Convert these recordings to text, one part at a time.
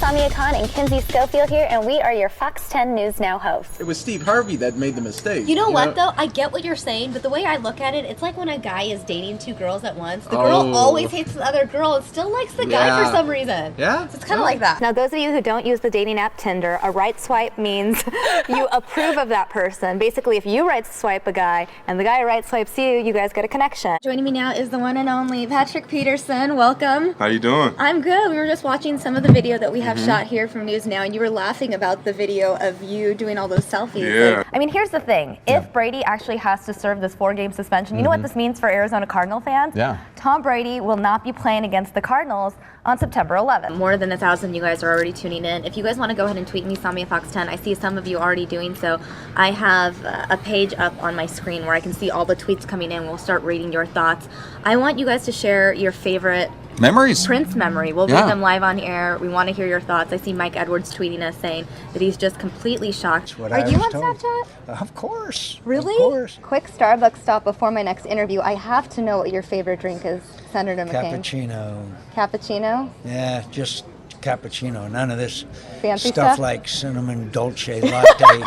Samia Khan and Kinsey Schofield here, and we are your Fox 10 News Now hosts. It was Steve Harvey that made the mistake. You know what, though? I get what you're saying, but the way I look at it, it's like when a guy is dating two girls at once. The girl always hates the other girl and still likes the guy for some reason. Yeah? So it's kind of like that. Now, those of you who don't use the dating app Tinder, a right swipe means you approve of that person. Basically, if you right swipe a guy and the guy right swipes you, you guys get a connection. Joining me now is the one and only Patrick Peterson. Welcome. How you doing? I'm good. We were just watching some of the video that we have shot here from News Now, and you were laughing about the video of you doing all those selfies. Yeah. I mean, here's the thing. If Brady actually has to serve this 4-game suspension, you know what this means for Arizona Cardinal fans? Yeah. Tom Brady will not be playing against the Cardinals on September 11th. More than 1,000 you guys are already tuning in. If you guys want to go ahead and tweet me, Samia Fox 10, I see some of you already doing so. I have a page up on my screen where I can see all the tweets coming in. We'll start reading your thoughts. I want you guys to share your favorite Memories. Prince memory. We'll read them live on air. We want to hear your thoughts. I see Mike Edwards tweeting us saying that he's just completely shocked. Are you on Snapchat? Of course. Really? Of course. Quick Starbucks stop before my next interview. I have to know what your favorite drink is, Senator McCain. Cappuccino. Cappuccino? Yeah, just cappuccino. None of this Fancy stuff stuff? like cinnamon dolce latte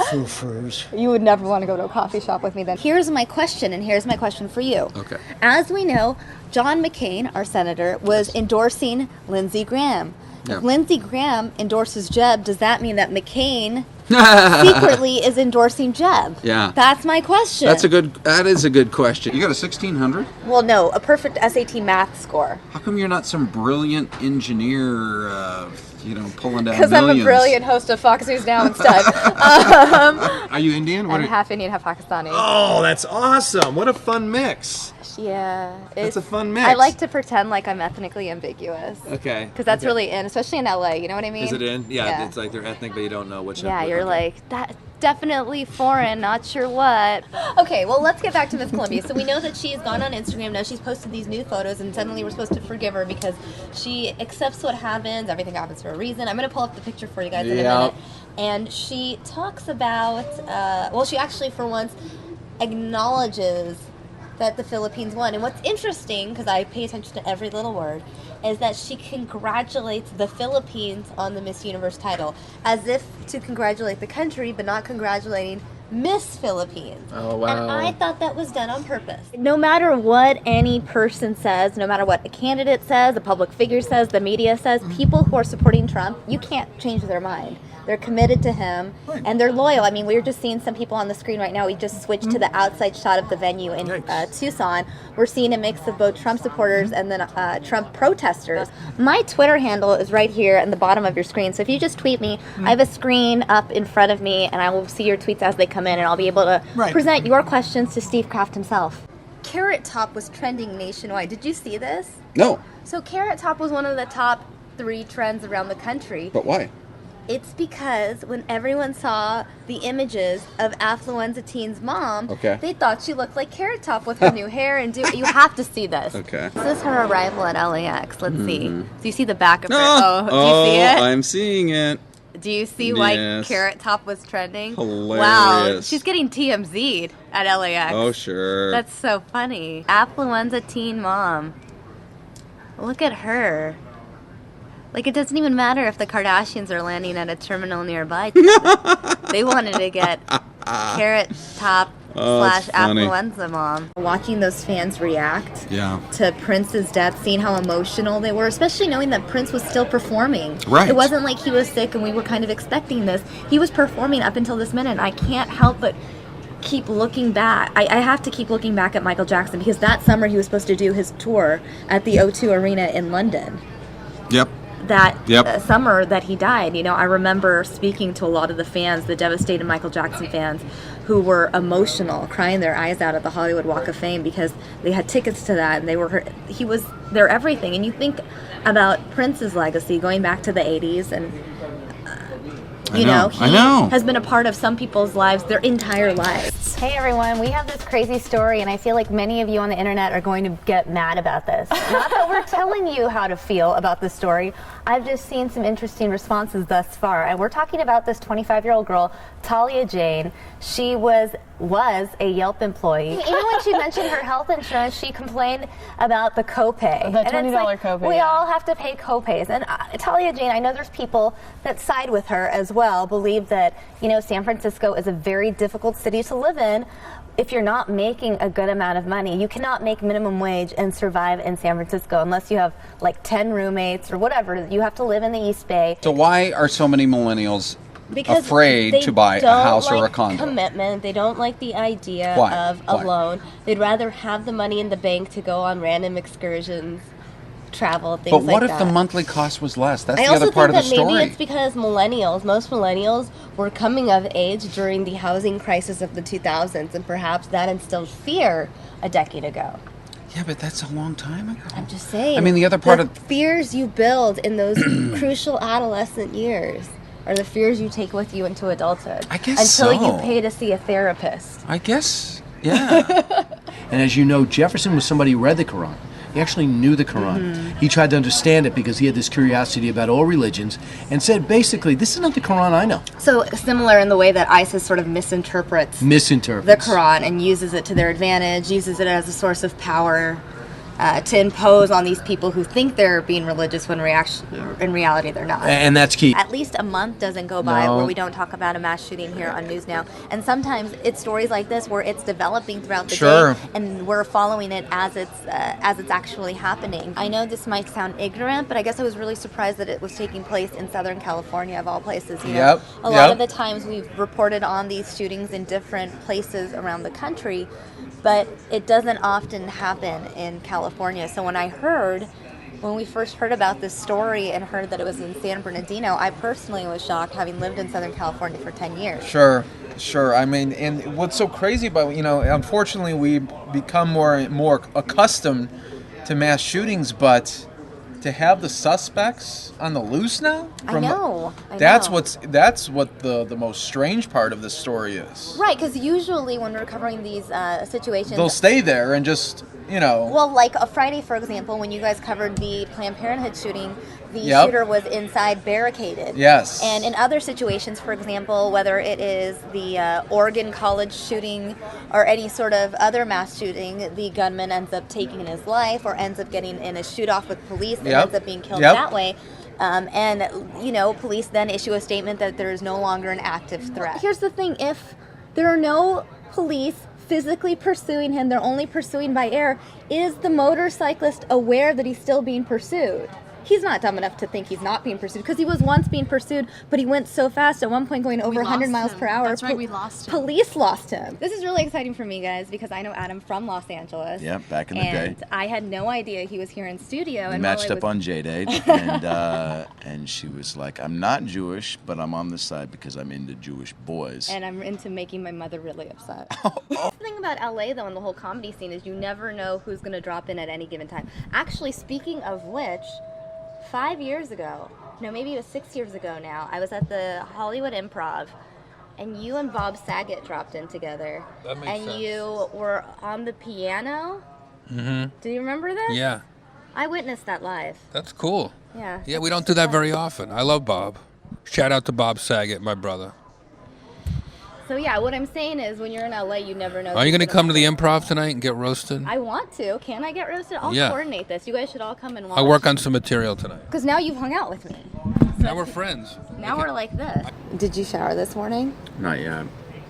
frou-frous. You would never want to go to a coffee shop with me then. Here's my question, and here's my question for you. Okay. As we know, John McCain, our senator, was endorsing Lindsey Graham. Yeah. If Lindsey Graham endorses Jeb, does that mean that McCain secretly is endorsing Jeb? Yeah. That's my question. That is a good question. You got a 1600? Well, no, a perfect SAT math score. How come you're not some brilliant engineer, pulling down Because I'm a millions? brilliant host of Fox News Now instead. Are you Indian? I'm half Indian, half Pakistani. Oh, that's awesome. What a fun mix. Yeah. That's a fun mix. I like to pretend like I'm ethnically ambiguous. Okay. Because that's really in, especially in LA, you know what I mean? Is it in? Yeah, it's like they're ethnic, but you don't know which. Yeah, you're like, that definitely foreign, not sure what. Okay, well, let's get back to Miss Columbia. So we know that she's gone on Instagram now. She's posted these new photos, and suddenly we're supposed to forgive her because she accepts what happens. Everything happens for a reason. I'm going to pull up the picture for you guys in a minute. And she talks about, she actually, for once, acknowledges that the Philippines won. And what's interesting, because I pay attention to every little word, is that she congratulates the Philippines on the Miss Universe title, as if to congratulate the country, but not congratulating Miss Philippines. Oh, wow. And I thought that was done on purpose. No matter what any person says, no matter what a candidate says, a public figure says, the media says, people who are supporting Trump, you can't change their mind. They're committed to him, and they're loyal. I mean, we're just seeing some people on the screen right now. We just switched to the outside shot of the venue in Tucson. We're seeing a mix of both Trump supporters and then Trump protesters. My Twitter handle is right here at the bottom of your screen. So if you just tweet me, I have a screen up in front of me, and I will see your tweets as they come in, and I'll be able to present your questions to Steve Kraft himself. Carrot Top was trending nationwide. Did you see this? No. So Carrot Top was one of the top 3 trends around the country. But why? It's because when everyone saw the images of Affluenza Teen's mom, they thought she looked like Carrot Top with her new hair. And you have to see this. Okay. This is her arrival at LAX. Let's see. Do you see the back of her? Do you see it? I'm seeing it. Do you see why Carrot Top was trending? Hilarious. Wow, she's getting TMZ'd at LAX. Oh, sure. That's so funny. Affluenza Teen mom. Look at her. Like, it doesn't even matter if the Kardashians are landing at a terminal nearby. They wanted to get Carrot Top / Affluenza mom. Watching those fans react to Prince's death, seeing how emotional they were, especially knowing that Prince was still performing. Right. It wasn't like he was sick and we were kind of expecting this. He was performing up until this minute, and I can't help but keep looking back. I have to keep looking back at Michael Jackson, because that summer he was supposed to do his tour at the O2 Arena in London. Yep. That summer that he died, I remember speaking to a lot of the fans, the devastated Michael Jackson fans, who were emotional, crying their eyes out at the Hollywood Walk of Fame because they had tickets to that, and he was their everything. And you think about Prince's legacy going back to the 80s, and he has been a part of some people's lives their entire lives. Hey everyone, we have this crazy story and I feel like many of you on the internet are going to get mad about this. Not that we're telling you how to feel about this story. I've just seen some interesting responses thus far. And we're talking about this 25-year-old girl, Talia Jane. She was a Yelp employee. Even when she mentioned her health insurance, she complained about the copay. The $20 copay. We all have to pay copays. And Talia Jane, I know there's people that side with her as well, believe that, you know, San Francisco is a very difficult city to live in. If you're not making a good amount of money, you cannot make minimum wage and survive in San Francisco unless you have like 10 roommates or whatever. You have to live in the East Bay. So why are so many millennials afraid to buy a house or a condo? Commitment. They don't like the idea Why? of a loan. They'd rather have the money in the bank to go on random excursions, travel, things like that. But what if the monthly cost was less? That's I the other also part of think the that story. maybe it's because most millennials were coming of age during the housing crisis of the 2000s, and perhaps that instilled fear a decade ago. Yeah, but that's a long time ago. I'm just saying. I mean, the other part of fears you build in those crucial adolescent years are the fears you take with you into adulthood. I guess until so. you pay to see a therapist. I guess, yeah. And as you know, Jefferson was somebody who read the Quran. He actually knew the Quran. He tried to understand it because he had this curiosity about all religions and said, basically, this is not the Quran I know. So similar in the way that ISIS sort of misinterprets the Quran and uses it to their advantage, uses it as a source of power to impose on these people who think they're being religious when in reality they're not. And that's key. At least a month doesn't go by where we don't talk about a mass shooting here on News Now. And sometimes it's stories like this where it's developing throughout the day, and we're following it as it's actually happening. I know this might sound ignorant, but I guess I was really surprised that it was taking place in Southern California, of all places. You know, a lot of the times we've reported on these shootings in different places around the country, but it doesn't often happen in California. So when we first heard about this story and heard that it was in San Bernardino, I personally was shocked, having lived in Southern California for 10 years. Sure. I mean, and what's so crazy about, you know, unfortunately we become more and more accustomed to mass shootings, but to have the suspects on the loose now? I know. That's what the most strange part of this story is. Right, because usually when we're covering these situations, they'll stay there and just, you know. Well, like a Friday, for example, when you guys covered the Planned Parenthood shooting, the shooter was inside barricaded. Yes. And in other situations, for example, whether it is the Oregon College shooting or any sort of other mass shooting, the gunman ends up taking his life or ends up getting in a shoot-off with police and ends up being killed that way. And, you know, police then issue a statement that there is no longer an active threat. Here's the thing. If there are no police physically pursuing him, they're only pursuing by air, is the motorcyclist aware that he's still being pursued? He's not dumb enough to think he's not being pursued, because he was once being pursued, but he went so fast, at one point going over 100 miles per hour. That's right, we lost him. Police lost him. This is really exciting for me, guys, because I know Adam from Los Angeles. Yeah, back in the day. And I had no idea he was here in studio. We and matched up on J-Day, and she was like, I'm not Jewish, but I'm on this side because I'm into Jewish boys. And I'm into making my mother really upset. The thing about LA, though, and the whole comedy scene is you never know who's going to drop in at any given time. Actually, speaking of which, 5 years ago, no, maybe it was 6 years ago now, I was at the Hollywood Improv, and you and Bob Saget dropped in together. That makes sense. And you were on the piano. Mm-hmm. Do you remember this? Yeah. I witnessed that live. That's cool. Yeah. Yeah, we don't do that very often. I love Bob. Shout out to Bob Saget, my brother. So yeah, what I'm saying is when you're in LA, you never know. Are you going to come to the Improv tonight and get roasted? I want to. Can I get roasted? I'll coordinate this. You guys should all come and watch. I work on some material tonight. Because now you've hung out with me. Now we're friends. Now we're like this. Did you shower this morning? Not yet.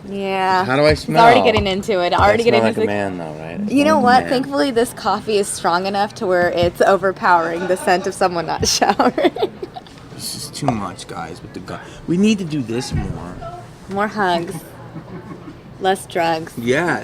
Yeah. How do I smell? He's already getting into it. I smell like a man, though, right? You know what? Thankfully, this coffee is strong enough to where it's overpowering the scent of someone not showering. This is too much, guys, with the gun. We need to do this more. More hugs. Less drugs. Yes.